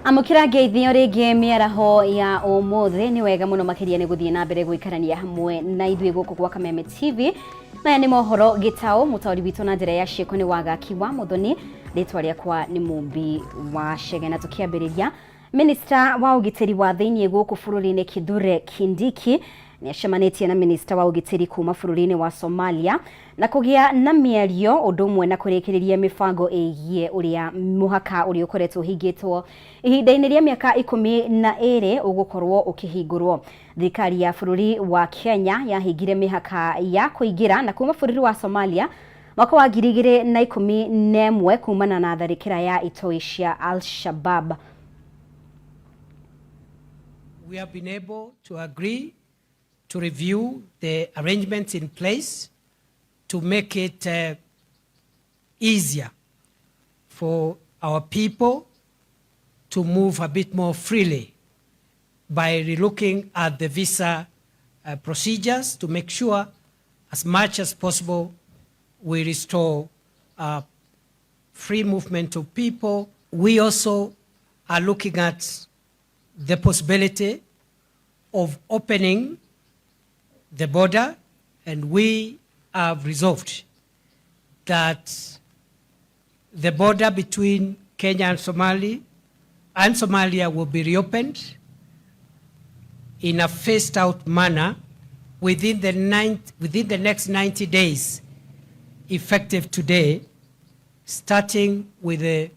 Amukira geithio rigi miaraho ya umuthi ni wega muno makiria ni guthie na mbere guikarania hamwe na ithui guku kwa Kameme TV. Maya ni Mohoro Gitau, mutauri witu na njira ya cieko ni wagakiwa muthoni, ritwa riakwa ni Mumbi wa Shege. Na tukiambiriria, Minister wa ugitiri wa thiini guku bururi-ini Kithure Kindiki ni acemanitie na Minister wa ugitiri kuma bururi-ini wa Somalia na kugia na mĩario ũndũ ũmwe na kũrĩkĩrĩria mĩbango ĩgiĩ ũrĩa mũhaka ũrĩa ũkoretwo ũhingĩtwo ihinda-inĩ rĩa mĩaka 12 ũgũkorwo ũkĩhingũrwo. Thirikari ya bũrũri wa Kenya yahingire mĩhaka ya kũingĩra na kuma bũrũri wa Somalia mwaka wa 2011 kumana na tharĩkĩra ya itoi cia Al-Shabaab. We have been able to agree to review the arrangements in place to make it easier for our people to move a bit more freely by relooking at the visa procedures to make sure as much as possible we restore free movement of people. We also are looking at the possibility of opening the border, and we have resolved that the border between Kenya and Somalia will be reopened in a phased out manner within the next 90 days, effective today, starting with the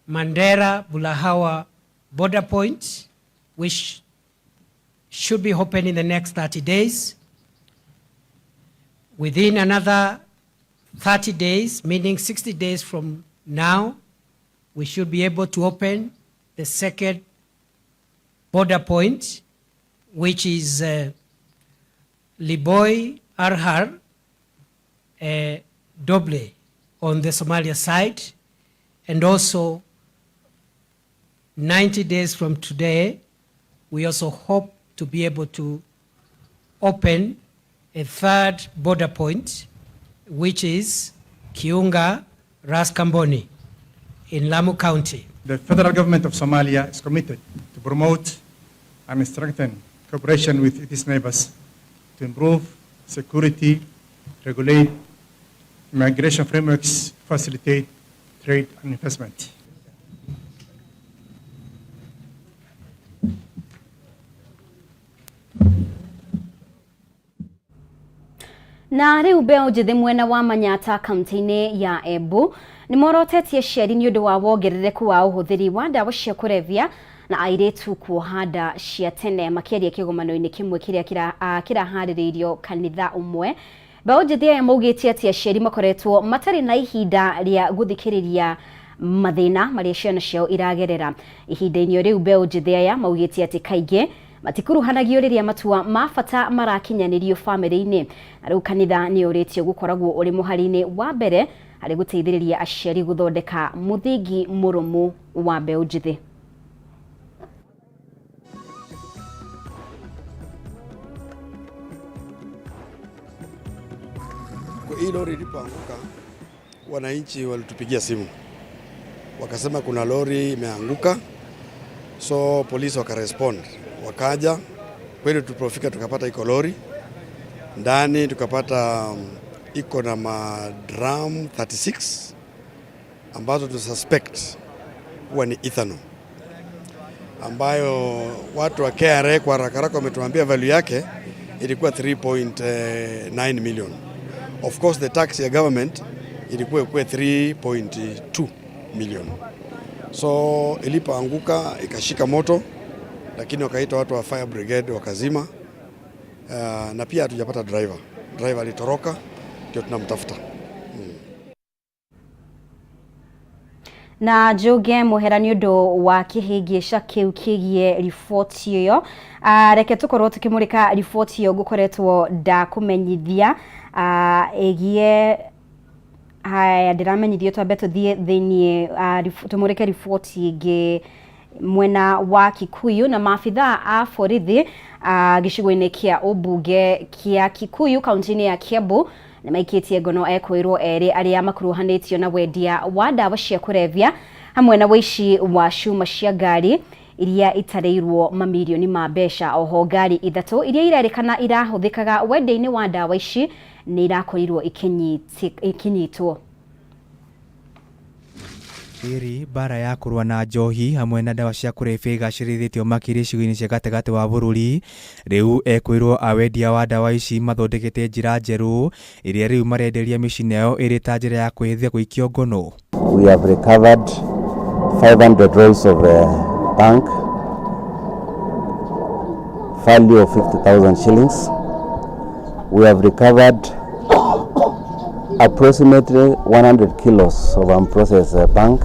Mandera-Bulahawa border point, which should be open in the next 30 days. Within another 30 days, meaning 60 days from now, we should be able to open the second border point, which is Liboy Arhar Doble on the Somalia side, and also 90 days from today, we also hope to be able to open a third border point, which is Kiunga Raskamboni in Lamu County. The federal government of Somalia is committed to promote and strengthen cooperation with its neighbors to improve security, regulate migration frameworks, facilitate trade and investment. Na riu beo njithi mwena wa Manyata kaunti-ini ya Embu ni morotetie ciari ni undu wa wongerereku wa uhuthiri wa ndawa cia kurevia na airetu kuohanda cia tene makiaria kigomano-ini kimwe kiria kirahaririirio kanitha umwe. Beo njithi aya maugitie ati aciari makoretwo matari na ihinda ria guthikiriria mathina maria ciana ciao iragerera. Ihinda-ini riu beo njithi aya maugitie ati kaingi matikuruhanagio riria matua mabata marakinyanirio family-ini. Riu kanitha ni uritio gukoragwo uri muhari-ini wa mbere hari guteithiriria aciari guthondeka muthingi murumu wa mbeu njithi. Hii lori ilipoanguka, wananchi walitupigia simu wakasema kuna lori imeanguka, so polisi wakarespond, wakaja kweli. Tulipofika tukapata iko lori ndani, tukapata iko na madrum 36 ambazo tu suspect huwa ni ethanol, ambayo watu wa KRA kwa haraka wametuambia value yake ilikuwa 3.9 million. Of course the tax ya government ilikuwa 3.2 million. So ilipoanguka ikashika moto, lakini wakaita watu wa fire brigade wakazima. Na pia hatujapata driver. Driver alitoroka, ndio tunamtafuta. Na joge muherani undu wa kihingisha kiu kigie ripoti iyo reke tukorwo tukimurika ripoti iyo gukoretwo da kumenyithia egie haya ndiramenyithio twambe tuthie thiini tumurike ripoti ingi mwena wa Kikuyu na maafitha a borithi gicigo-ini kia ubunge kia Kikuyu kaunti-ini ya Kiambu ni maikitie ngono ekwirwo eri aria makuruhanitio na wendia wa ndawa cia kurevia hamwe na wici wa cuma cia ngari iria itareirwo mamilioni ma mbeca. Oho ngari ithatu iria irerikana irahuthikaga wende-ini wa ndawa ici ni irakorirwo ikinyitwo. Iri bara ya kurwa na njohi hamwe na ndawa cia kurebia igacirithitio makiri icigo-ini cia gatagati wa bururi. Riu ekwirwo awendia wa ndawa ici mathondekete njira njeru iria riu marenderia micini yao iri ta njira ya kwihithia guikio ngono. We have recovered 500 rolls of bank, value of 50,000 shillings. We have recovered approximately 100 kilos of unprocessed bank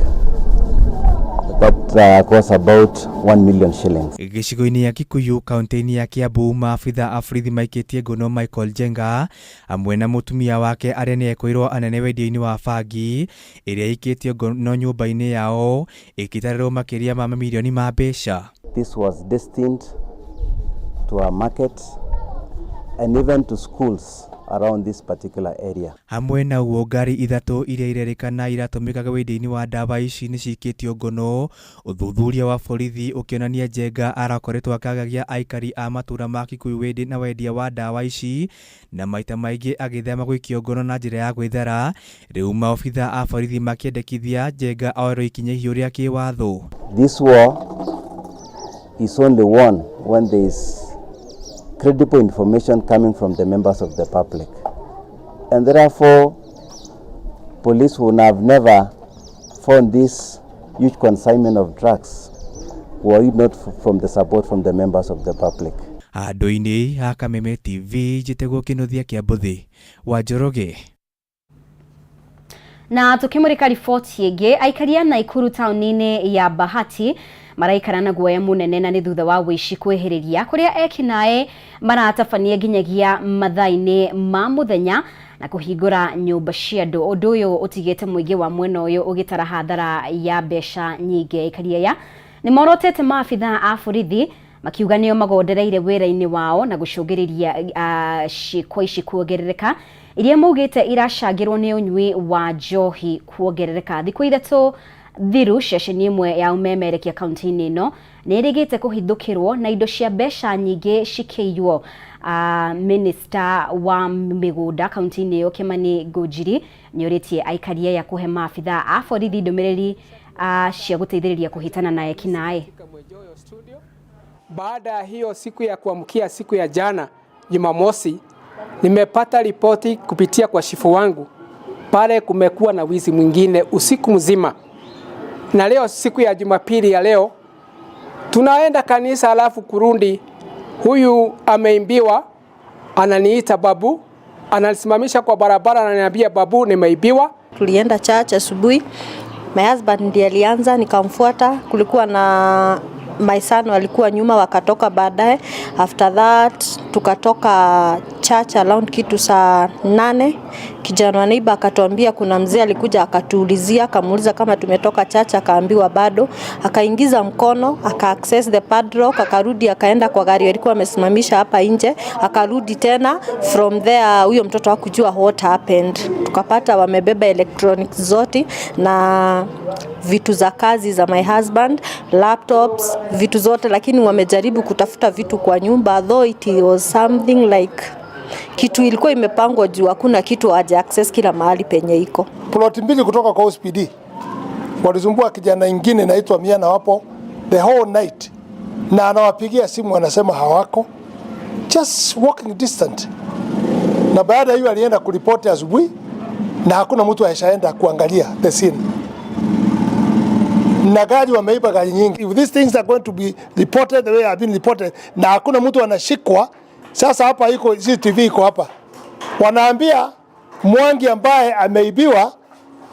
that costs about 1 million shillings. Gicigo-ini ya Kikuyu kaunti-ini ya Kiambu maabitha a borithi maikitie ngono Michael Jenga hamwe na mutumia wake aria ni ekwirwo anene wendia-ini wa bangi iria ikitio ngono nyumba-ini yao ikitarĩrwo makiria ma mamilioni ma mbeca. This was destined to a market and even to schools around this particular area. Hamwe na uo ngari ithatu iria irerikana iratumikaga wendia-ini wa ndawa ici ni cikitio ngono. Uthuthuria wa borithi ukionania Jenga arakoretwo akagagia aikari a matura ma Kikuyu wendi na wendia wa ndawa ici na maita maingi agithema gwikio ngono na njira ya gwithara. Riu maofitha a borithi makiendekithia Jenga oerwo ikinya ihiũ ria kiwatho. This war is only won when there is credible information coming from the members of the public, and therefore police would have never found this huge consignment of drugs were it not from the support from the members of the public. Handũ-inĩ ha Kameme TV njĩtĩgwo Kĩnuthia kĩa Mbũthĩ wa Njoroge. Na tukimurika riboti ĩngĩ, aikaria Naikuru tauni-inĩ ya Bahati maraikara na guoya munene na ni thutha wa wici kweheriria kuria ekinae maratabania nginyagia mathaa-ini ma muthenya na kuhingura nyumba cia andu. Undu uyu utigite muingi wa mwena uyu ugitara hathara ya mbeca nyingi. Aikaria ya ni morotete maabitha a borithi makiuga nio magondereire wira-ini wao na gucungiriria ciiko ici kuongerereka iria maugite iracangirwo ni unyui wa njohi kuongerereka. Thiku ithatu thiru ceceni imwe ya umemerekia kaunti-ini ino ni irigite kuhithukirwo na indo cia mbeca nyingi cikiirwo. Minister wa migunda kaunti-ini iyo Kimani Ngũnjiri ni uritie aikaria ya kuhe maabitha a borithi ndumiriri cia guteithiriria kuhitana na ekinae. Baada ya hiyo siku ya kuamkia siku ya jana Jumamosi, nimepata ripoti kupitia kwa shifu wangu pale kumekuwa na wizi mwingine usiku mzima. Na leo siku ya Jumapili ya leo tunaenda kanisa alafu kurundi, huyu ameimbiwa, ananiita babu, analisimamisha kwa barabara, ananiambia babu nimeibiwa. Tulienda church asubuhi, my husband ndiye alianza, nikamfuata. Kulikuwa na my son walikuwa nyuma, wakatoka baadaye. After that tukatoka church around kitu saa 8. Kijana wa neighbor akatuambia kuna mzee alikuja akatuulizia, akamuuliza kama tumetoka church, akaambiwa bado. Akaingiza mkono, aka access the padlock, akarudi akaenda kwa gari alikuwa amesimamisha hapa nje, akarudi tena. From there huyo mtoto hakujua what happened. Tukapata wamebeba electronics zote na vitu za kazi za my husband, laptops, vitu zote, lakini wamejaribu kutafuta vitu kwa nyumba, though it was something like kitu ilikuwa imepangwa juu hakuna kitu haja access kila mahali penye iko. Plot mbili kutoka kwa OSPD walizumbua kijana ingine naitwa Mia na wapo the whole night, na anawapigia simu anasema hawako, just walking distant. Na baada hiyo alienda kuripoti asubuhi na hakuna mtu aishaenda kuangalia the scene. Na gari wameiba gari nyingi. If these things are going to be reported the way have been reported na hakuna mtu anashikwa, sasa hapa iko CCTV iko hapa. Wanaambia Mwangi ambaye ameibiwa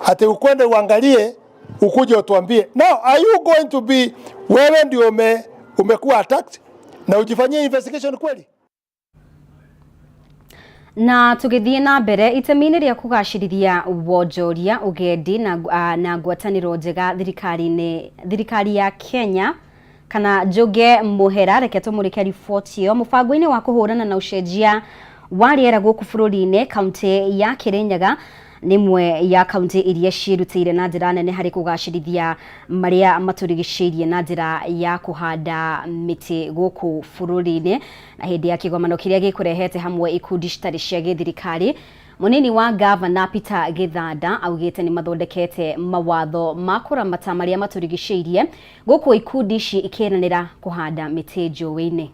ate ukwende uangalie ukuje utuambie. Now are you going to be wewe ndio umekuwa attacked na ujifanyie investigation kweli? Na tugithie na mbere itemini ria kugacirithia wonjoria ugendi na ngwataniro njega thirikari ya Kenya kana Njoge Muhera reke tumurike riboti iyo mubango-ini wa kuhurana na ucenjia wa riera guku bururi-ini kaunti ya Kirinyaga nimwe ya kaunti iria cirutire na njira nene hari kugacirithia maria maturigiceirie na njira ya kuhanda miti guku bururi-ini na hindi ya kigomano kiria gikurehete hamwe ikundi citari cia githirikari. Munini wa Gavana Peter Githanda augite ni mathondekete mawatho ma kuramata maria maturigiceirie guku ikundi ici ikiranira kuhanda miti njũĩ-inĩ.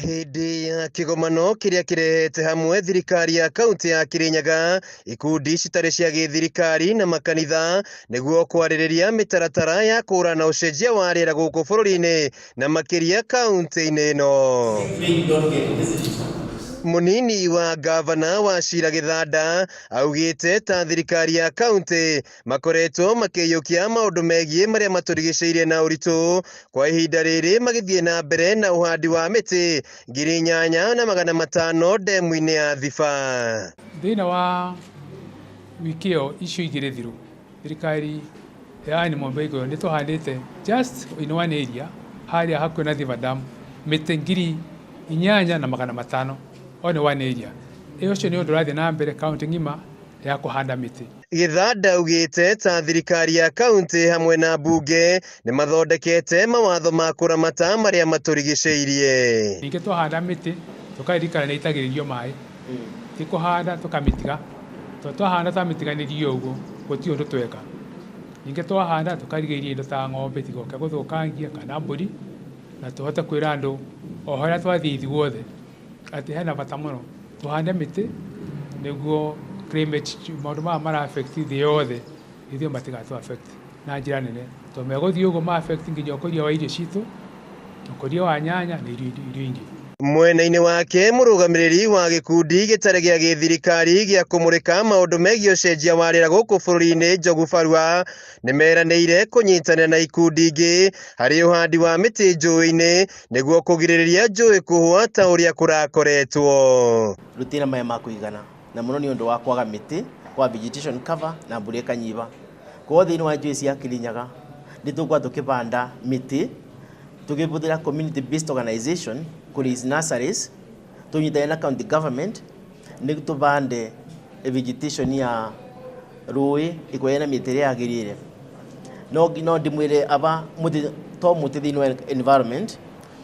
Hindi ya kigomano kiria kirehete hamwe thirikari ya kaunti ya Kirinyaga, ikundi citari cia githirikari na makanitha niguo kwaririria mitaratara ya kurana ucenjia wa riera guku bururi-ini na makiria kaunti-ini ino. Munini wa Gavana wa Cira Githanda augite ta thirikari ya kaunti makoretwo makiyukia maundu megie maria maturigiceirie na uritu kwa ihinda riri magithie na mbere na uhandi wa miti 8,500 ndemu-ini ya Thiba. Thina wa wikio icio igire thiru thirikari ya Mombeiko ni tuhandite just in one area haria hakuhi na Thiba Dam miti 8,500 one one area. Iyo cio ni undu rathi na mbere kaunti ngima ya kuhanda miti. Githanda augite ta thirikari ya kaunti hamwe na mbunge ni mathondekete mawatho ma kuramata maria maturigiceirie. Ninge twahanda miti tukairikana ni itagiririo mai ti kuhanda tukamitiga twahanda tamitiganirio uguo guti undu tweka. Ninge twahanda tukarigeirie indo ta ng'ombe tigoke guthukangia kana mburi na tuhote kwira andu o haria twathii ithuothe ati hena bata muno tuhande miti niguo climate maundu mara affect thii yothe ithio matigatu affect na njira nene to meguthii uguo ma affect nginya ukoria wa irio citu ukoria wa nyanya na irio ingi. Mwena-ini wake murugamiriri wa gikundi gitare gia githirikari gia kumurika maundu megie ucenjia wa riera guku bururi-ini Njogu Barua ni meraniire kunyitanira na ikundi ingi hari uhandi wa miti njũĩ-inĩ niguo kugiririria njũĩ kuhua ta uria kurakoretwo. Rutina maya ma kuigana na muno ni undu wa kwaga miti kwa vegetation cover na mbura ikanyiva. Kwa thiini wa njũĩ cia Kirinyaga ni tukwa tukibanda miti tukibuthira community based organization kuri nurseries tunyitane na county government ni tubande vegetation ya rũĩ ikoyena miti ya girire no ndimwire aba muti to muti thiini wa environment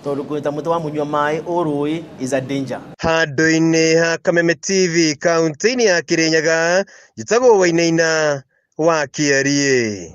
tondu kuita muti wa munywa mai o rũĩ is a danger. Handu-ini ha Kameme TV kaunti-ini ya Kirinyaga njitagwo Wainaina wa Kiarie.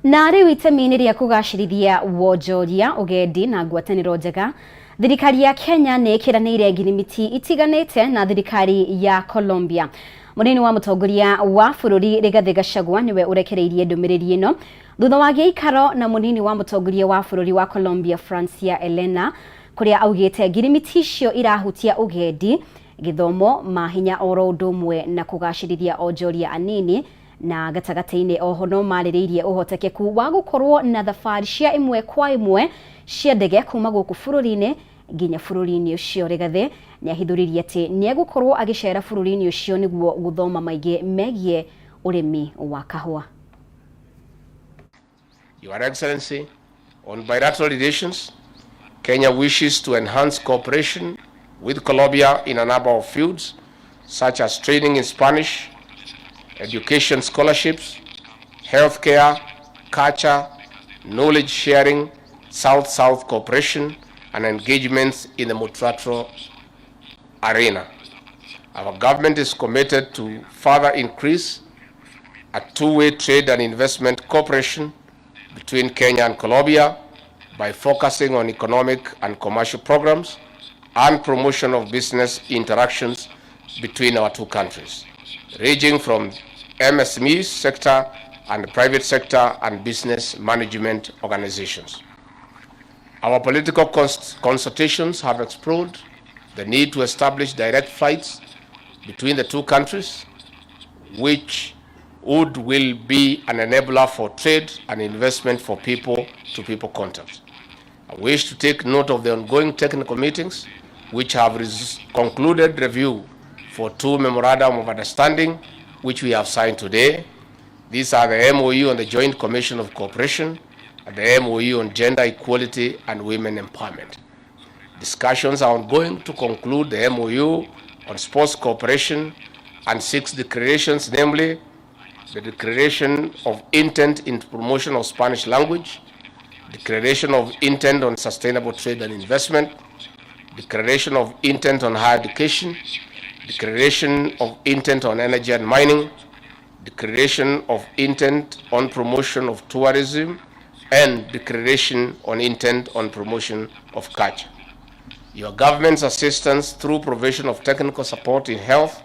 Na riu itemi-ini ria kugacirithia wonjoria ugendi na ngwataniro njega thirikari ya Kenya ni ikiraniire ngirimiti itiganite na thirikari ya Colombia. Munini wa mutongoria wa bururi Rigathi Gachagua niwe urekereirie ndumiriri ino thutha wa giikaro na munini wa mutongoria wa bururi wa Colombia Francia Elena kuria augite ngirimiti icio irahutia ugendi githomo mahinya oro ndumwe na kugacirithia onjoria anini na gatagati-ini oho no maririirie uhotekeku wa gukorwo na thabari cia imwe kwa imwe cia ndege kuma guku bururi-ini nginya bururi-ini ucio. Rigathi ni ahithuririe ati ni egukorwo agicera bururi-ini ucio niguo guthoma maingi megie urimi wa kahua. Your Excellency, on bilateral relations, Kenya wishes to enhance cooperation with Colombia in a number of fields such as training in Spanish, education scholarships, healthcare, culture, knowledge sharing, South-South cooperation, and engagements in the multilateral arena. Our government is committed to further increase a two-way trade and investment cooperation between Kenya and Colombia by focusing on economic and commercial programs and promotion of business interactions between our two countries, ranging from MSME sector and private sector and business management organizations. Our political consultations have explored the need to establish direct flights between the two countries, which will be an enabler for trade and investment for people-to-people contact. I wish to take note of the ongoing technical meetings, which have concluded review for two memorandum of understanding, which we have signed today. These are the MOU on the Joint Commission of Cooperation and the MOU on Gender Equality and Women Empowerment. Discussions are ongoing to conclude the MOU on sports cooperation, and 6 declarations, namely the Declaration of Intent in Promotion of Spanish Language, Declaration of Intent on Sustainable Trade and Investment, Declaration of Intent on Higher Education, Declaration of Intent on Energy and Mining, Declaration of Intent on Promotion of Tourism, and Declaration on Intent on Promotion of Culture. Your government's assistance through provision of technical support in health,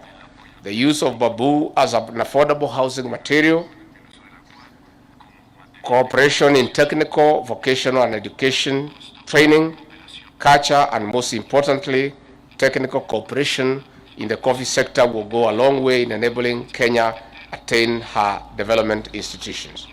the use of bamboo as an affordable housing material, cooperation in technical, vocational and education, training, culture, and most importantly, technical cooperation in the coffee sector will go a long way in enabling Kenya attain her development institutions.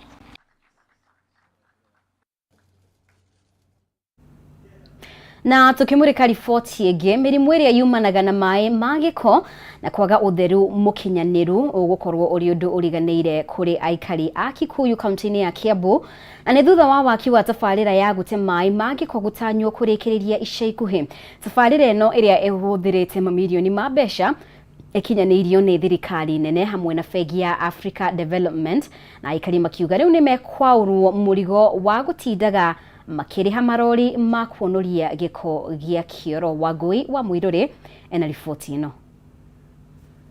Na tukimurika riboti ĩngĩ, mĩrimũ ĩrĩa yumanaga na maĩ ma gĩko na kwaga ũtheru mũkinyaniru ũgũkorwo ũrĩ ũndũ ũriganĩire kũrĩ aikari a Kikuyu kaunti-inĩ ya Kiambu, na nĩ thutha wa waki wa tabarĩra ya gũte maĩ ma gĩko gũtanywo kũrĩkĩrĩria ica ikuhĩ. Tabarĩra ĩno ĩrĩa ĩhũthĩrĩte mamirioni ma mbeca ikinyanĩirio nĩ thirikari nene hamwe na bengi ya Africa Development, na aikari makiuga rĩu nĩ mekwaũrwo mũrigo wa gũtindaga makĩrĩha marori ma kuonoria gĩko gĩa kĩoro. Wangui wa Muirũrĩ ena riboti ĩno.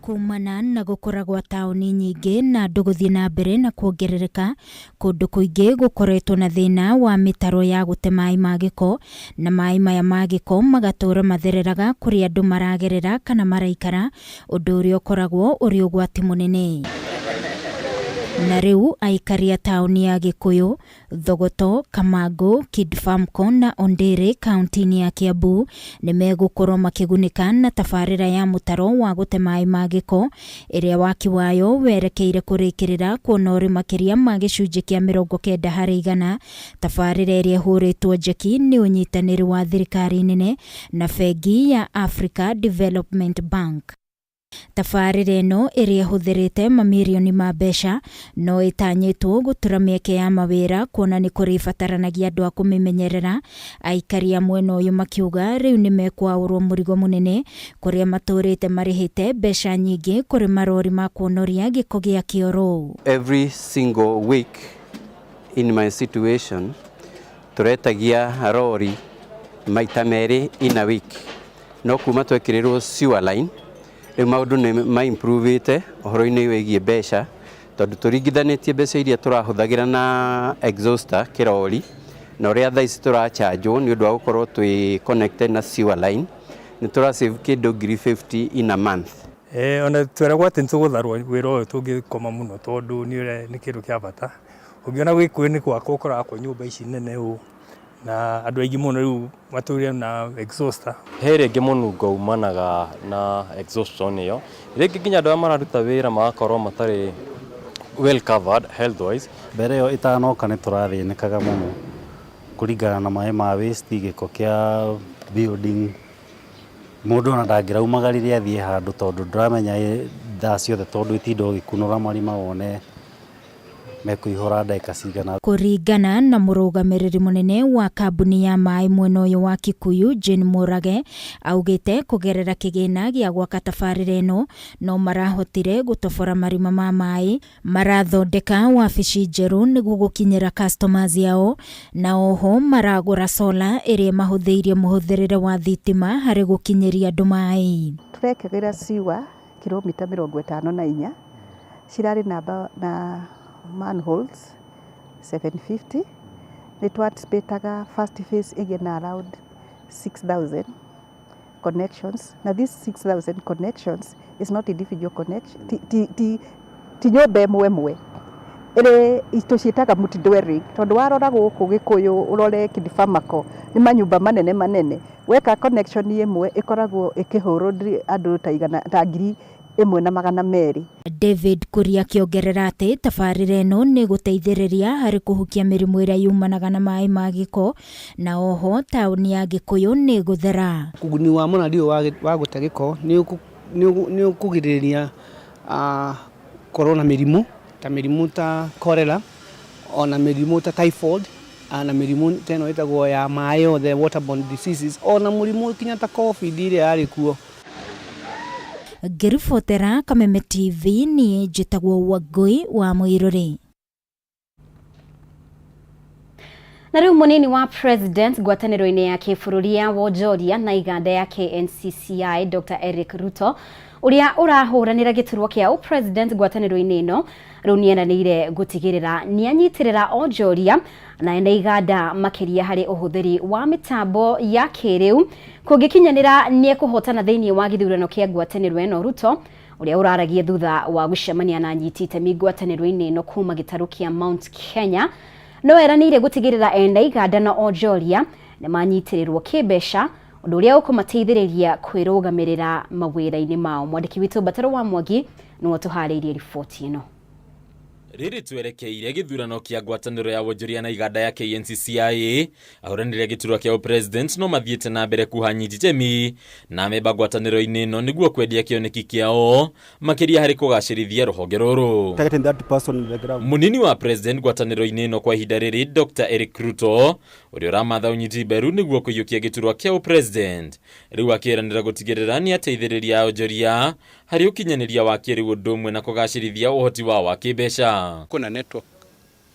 Kumana na gũkora gwa taũni nyingĩ na andũ gũthiĩ na mbere na kuongerereka, kũndũ kũingĩ gũkoretwo na thĩna wa mĩtaro ya gũte maĩ ma gĩko, na maĩ maya ma gĩko magatũũra mathereraga kũrĩ andũ maragerera kana maraikara, ũndũ ũrĩa ũkoragwo ũrĩ ũgwati mũnene. Na rĩu aikari a taũni ya Gĩkũyũ, Thogoto, Kamango, Kidfamco na Ondere kaunti-inĩ ya Kiambu nĩ megũkorwo makĩgunĩka na tabarĩra ya mũtaro wa gũte maĩ ma gĩko ĩrĩa waki wayo werekeire kũrĩkĩrĩra kuona ũrĩ makĩria ma gĩcunjĩ kĩa 90%. Tabarĩra ĩrĩa ĩhũrĩtwo njeki nĩ ũnyitanĩri wa thirikari nene na bengi ya Africa Development Bank. Tabarĩra ĩno ĩrĩa ĩhũthĩrĩte mamirioni ma mbeca no ĩtanyĩtwo gũtura mĩeke ya mawĩra kuona nĩ kũrĩ bataranagia andũ a kũmĩmenyerera. Aikari a mwena ũyũ makiuga rĩu nĩ mekwaũrwo mũrigo mũnene kũrĩa matũrĩte marĩhĩte mbeca nyingĩ kũrĩ marori ma kuonoria gĩko gĩa kĩoro. Every single week in my situation tũretagia rori maita merĩ in a week, no kuma twekĩrĩrwo sewer line rĩu maũndũ nĩ ma-improve-ĩte ũhoro-inĩ wĩgiĩ mbeca, tondũ tũringithanĩtie mbeca iria tũrahũthagĩra na exhauster kĩrori na ũrĩa thaa ici tũrachanjwo nĩ ũndũ wa gũkorwo twĩ connected na sewer line, nĩ tũrasave kĩndũ 50 in a month. Ona tweragwo atĩ nĩtũgũtharwo wĩra ũyũ tũngĩkoma mũno tondũ nĩ kĩndũ kĩa bata. Ũngĩona Gĩkũyũ nĩ gwakwo ũkorakwo nyũmba ici nene ũũ na andũ aingĩ mũno rĩu matũrĩre na exhauster. He rĩngĩ mũnungo umanaga na exhaustion ĩyo, rĩngĩ nginya andũ arĩa mararuta wĩra magakorwo matarĩ well covered health wise. Mbere ĩyo ĩtanoka nĩ tũrathĩnĩkaga mũno kũringana na maĩ ma waste, gĩko kĩa building. Mũndũ ona ndangĩraumaga rĩrĩa athiĩ handũ tondũ ndũramenya thaa ciothe tondũ itinda ũgĩkunũra marima wone mekũihũra ndagĩka cigana. Kũringana na mũrũgamĩrĩri mũnene wa kambuni ya maĩ mwena ũyũ wa Kikuyu, Jane Murage, augĩte kũgerera kĩgĩna gĩa gwaka tabarĩra ĩno no marahotire gũtobora marima ma maĩ, marathondeka wabici njerũ nĩguo gũkinyĩra customers yao, na oho maragũra solar ĩrĩa mahũthĩirie mũhũthĩrĩre wa thitima harĩ gũkinyĩria andũ maĩ. Tũrekĩrĩra siwa kilomita 54 cirarĩ na manholes 750. Nĩ twanticipĩtaga first phase ĩgĩe na around 6,000 connections. Na these 6,000 connections is not individual connection, ti nyũmba ĩmwe ĩrĩ tũciĩtaga multi-dwelling, tondũ warora gũkũ Gĩkũyũ ũrore Kidfamco nĩ manyũmba manene. Weka connection ĩmwe ĩkoragwo ĩkĩhũrwo andũ ta 1,200. David Kuria akĩongerera atĩ tabarĩra ĩno nĩ gũteithĩrĩria harĩ kũhukia mĩrimũ ĩrĩa yumanaga na maĩ ma gĩko, na oho taũni ya Gĩkũyũ nĩ gũthera. Ũguni wa mũnadi wa gũte gĩko nĩ ũkũgirĩrĩria korwo na mĩrimũ ta cholera, ona mĩrimũ ta typhoid, na mĩrimũ teno ĩtagwo ya maĩ yothe waterborne diseases, ona mũrimũ kinya ta COVID ĩrĩa yarĩ kuo. ngiribotera Kameme TV ni njitagwo Wangui wa Muiruri. Na riu munini wa president ngwataniro-ini ya kibũrũri ya wonjoria na iganda ya KNCCI Dr. Eric Ruto uria urahuranira giturwa kia president ngwataniro-ini ino riu nieranire gutigirira nianyitirira onjoria na ene iganda makiria hari uhuthiri wa mitambo ya kiriu kungikinyanira nie kuhotana thiini wa githurano kia ngwataniro ino. Ruto uria uraragia thutha wa gucemania na anyitite ngwataniro-ini ino kuma gitaru kia Mount Kenya no eranire gutigirira ene iganda na onjoria ne manyitirirwo kibesha undu uria ukumateithiriria kwirugamirira mawira-ini mao. Mwandiki witu Bataro wa Mwangi no tuhariirie ripoti ino. Riri twerekeire githurano kia ngwataniro ya wonjoria na iganda ya KNCCI ahuranire giturwa kia president no mathiete na mbere kuhanyiti temi na meba ngwataniro-ini ino niguo kwendia kioneki kiao makiria hari kugacirithia ruhonge ruru. Munini wa president ngwataniro-ini ino kwa ihinda riri Dr. Eric Ruto uria uramatha unyiti mberu niguo kuyukia giturwa kia president riu akiranira gutigirira ni ateithiriria onjoria hari ukinyaniria wa kiriu ndumwe na kugacirithia uhoti wao wa kibesha. Kuna network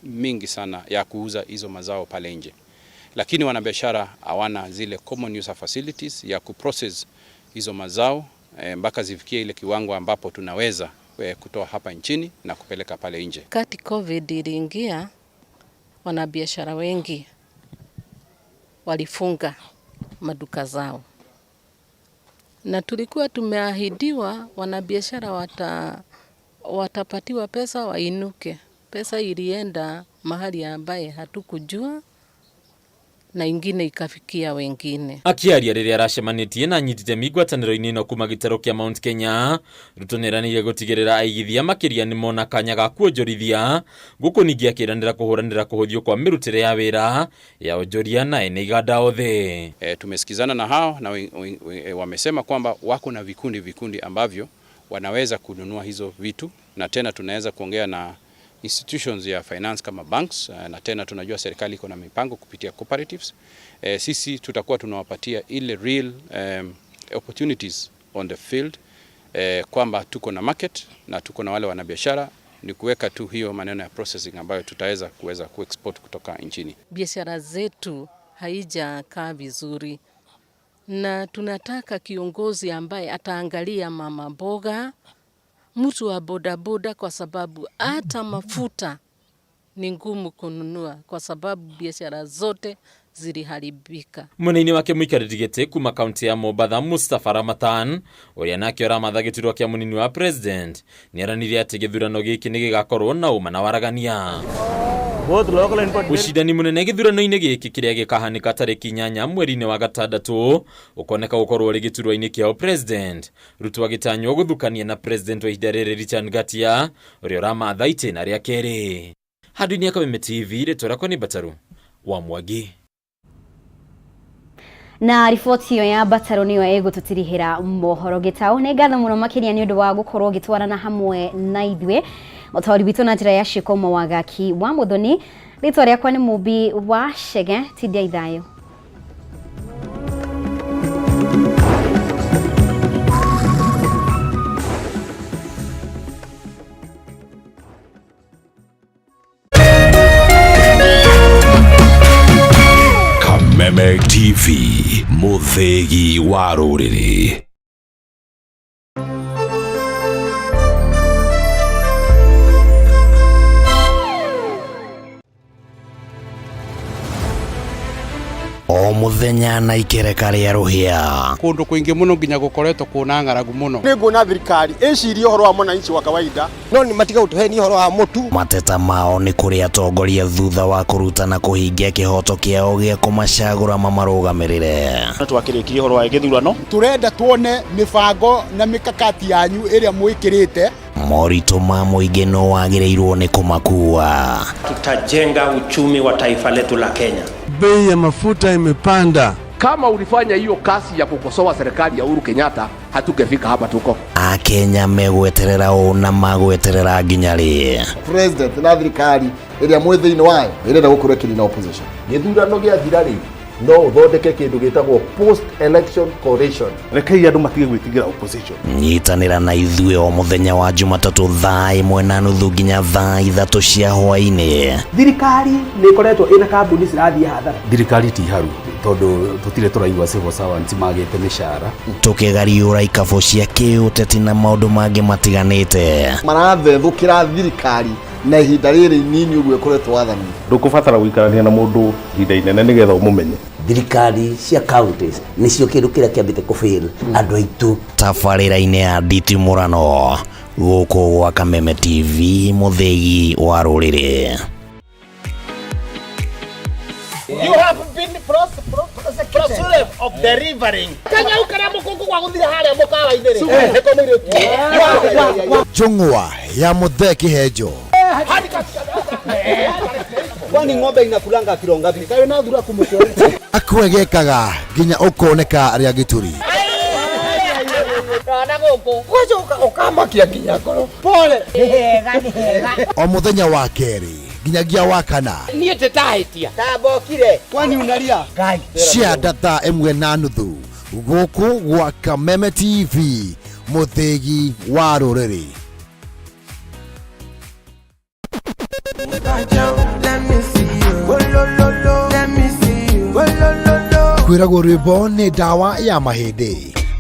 mingi sana ya kuuza hizo mazao pale nje, lakini wanabiashara hawana zile common user facilities ya kuprocess hizo mazao mpaka zifikie ile kiwango ambapo tunaweza kutoa hapa nchini na kupeleka pale nje. Kati COVID iliingia, wanabiashara wengi walifunga maduka zao, na tulikuwa tumeahidiwa wanabiashara watapatiwa pesa wainuke. Pesa ilienda mahali ambaye hatukujua na ingine ikafikia wengine. Akiaria riria aracemanitie na anyitite ngwataniro-ini ino kuma gitaro kia Mount Kenya, Ruto neranire gutigirira aigithia makiria ni mona kanya ga kuonjorithia gukuningia akiranira kuhuranira kuhuthio kwa mirutire ya wira ya onjoria na ene iganda othe. Tumesikizana na hao na wamesema kwamba wako na vikundi ambavyo wanaweza kununua hizo vitu, na tena tunaweza kuongea na institutions ya finance kama banks, na tena tunajua serikali iko na mipango kupitia cooperatives. Sisi tutakuwa tunawapatia ile real opportunities on the field, kwamba tuko na market na tuko na wale wanabiashara, ni kuweka tu hiyo maneno ya processing ambayo tutaweza kuexport kutoka nchini. Biashara zetu haijakaa vizuri, na tunataka kiongozi ambaye ataangalia mama mboga, mtu wa bodaboda, kwa sababu hata mafuta ni ngumu kununua kwa sababu biashara zote ziliharibika. Munini wake muikariri giti kuma kaunti ya Mombasa Mustafa Ramadhan uria nake aramatha giturwa kia munini wa president nieranire ati githurano giki ni gigakorwo na uma na waragania. Ushidani munene githurano-ini giki kiria gikahanika tariki 8 mweri-ini wa gatandatu ukoneka gukorwo ri giturwa-ini kia president. Ruto agitanywo guthukania na president wa ihinda riri Richard Ngatia uria uramatha itena ria keri. Handũ-inĩ ya Kameme TV rĩtwa rĩakwa nĩ Bataru wa Mwangi. Na riboti iyo ya Bataru niyo ĩgũtũtirihĩra Mohoro Gitau. Nĩ ngatho mũno makĩria nĩ ũndũ wa gũkorwo gĩtwarana hamwe na ithuĩ. Mũtawari witũ na njĩra ya ciĩko Wagaki wa Muthoni. Rĩtwa rĩakwa nĩ Mũmbi wa Chege. Tindia ithayo. Kameme TV, Muthegi wa Rũrĩrĩ. O muthenya na ikereka ria ruhia kundu kwingi muno nginya gukoretwo kuna ng'aragu muno. Ninguna thirikari icirie uhoro wa mwananchi wa kawaida no ni matiga utuheni uhoro wa mutu. Mateta mao ni kuri atongoria thutha wa kurutana kuhingia kihoto kiao gia kumacagura mamarugamirire. Twakirikirie uhoro wa githurano turenda tuone mibango na mikakati yanyu iria mwikirite. Morito ma muingi no wagiriirwo ni kumakua. Tutajenga uchumi wa taifa letu la Kenya. Bei ya mafuta imepanda. Kama ulifanya hiyo kasi ya kukosoa serikali ya Uhuru Kenyatta, hatungefika hapa tuko. Akenya megweterera na magweterera nginyari. President na thirikari iria mwithini wayo irenda gukorwo kiri na opposition. Githurano gia thirari no uthondeke kindu gitagwo post election coalition. Rekei andu matige gwitigira opposition. Nyitanira na ithuĩ o muthenya wa Jumatatũ thaa 1:30 nginya thaa 3 cia hwaĩ-inĩ. Thirikari nĩ ikoretwo ina kambuni cirathiĩ hathara. Thirikari ti haru tondu tutire turaigua civil servants magite mishara. Tukigariũra ikabo cia kĩũteti na maũndũ mangĩ matiganĩte. Marathethũkĩra thirikari na ihinda rĩrĩ inini ũguo ĩkoretwo wathani. Ndukubatara gũikarania na mũndũ ihinda inene nigetha umumenye. Thirikari cia counties nicio kĩndũ kĩrĩa kĩambĩte kũfail andũ aitũ. Tabarĩra-inĩ ya nditimũrano gũkũ gwa Kameme TV, mũthegi wa rũrĩrĩ. You have been prosecuted of delivering. Kanya ukara mukungu kwa guthira haria mukawa-inĩ rĩ. Heko mwĩrĩtu. Njung'wa ya mutheki hejo. Kwani ng'ombe inakulanga kilo ngapi? Kayo na thura kumutwe. Akwegekaga nginya ukoneka ria gituri. Kana goko. Kwaje ukamakia nginya ngoro. Pole. Hega. O muthenya wa keri nginyagia wa kana. Niĩ tetahitia. Tambokire. Kwani unalia? Ngai. Cia ndata 1:30 gũkũ gwa Kameme TV, mũthegi wa rũrĩrĩ. Kwĩragwo rwĩmbo nĩ ndawa ya mahĩndĩ.